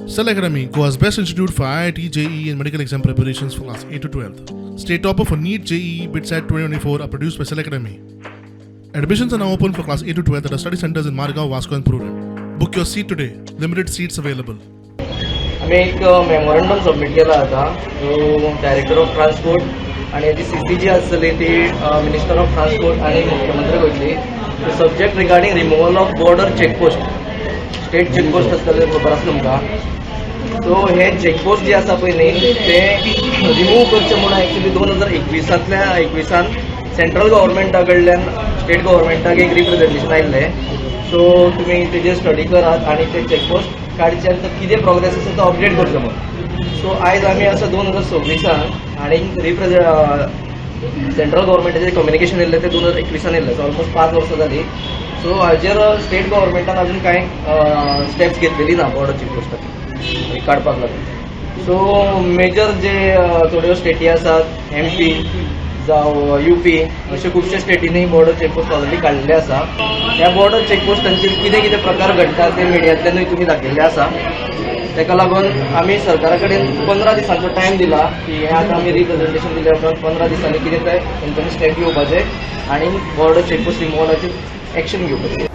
Cell Academy, Goa's best institute for IIT, JEE and medical exam preparations for class 8 to 12th. State topper for NEET, JEE, BITSAT 2024 are produced by Cell Academy. Admissions are now open for class 8 to 12th at our study centers in Margao, Vasco and Purun. Book your seat today. Limited seats available. आम्ही एक memorandum submit केला होता जो director of transport आणि याची CCG आसतली ती minister of transport आणि मुख्यमंत्री वयतली. Subject regarding removal of border checkpost, state checkpost आसतले खबर आसा तुमकां. सो हे चेकपोस्ट जे आसा पळय न्ही ते रिमूव करचे म्हणून एक्चुअली 2021 सेंट्रल गव्हर्मेंटा कडल्यान स्टेट गव्हर्मेंटाक एक रिप्रेझेंटेशन आयिल्लें. सो तुमी तेजेर स्टडी करात आणि ते चेकपोस्ट काडचे आनी कितें प्रोग्रेस आसा तो अपडेट करचो म्हणून. सो आयज आमी आसा 2026 आणि सेंट्रल गव्हर्मेंटाचें कम्युनिकेशन येयल्लें ते 2021 येयल्लें. सो ऑलमोस्ट 5 वर्सां जाली. सो हाजेर स्टेट गव्हर्मेंटान अजून कांय स्टेप्स घेतलेली ना बॉर्डर चेकपोस्टाची काडपाक लागून. सो मेजर जे थोड्यो स्टेटी आसात MP जावं UP अशे खुबशे स्टेटींनी बॉर्डर चेकपोस्ट ऑलरेडी काडलेले आसा. ह्या बॉर्डर चेकपोस्टांचेर कितें कितें प्रकार घडटा ते मिडियांतल्यानूय तुमी दाखयल्ले आसा. तेका लागून आमी सरकारा कडेन 15 दिसांचो टायम दिला की हे आतां आमी रिप्रेझेंटेशन दिल्या उपरांत 15 दिसांनी कितें ते तेंच्यांनी स्टेप घेवपाचे आणि बॉर्डर चेकपोस्ट रिमूवलाचेर एक्शन घेवपाची.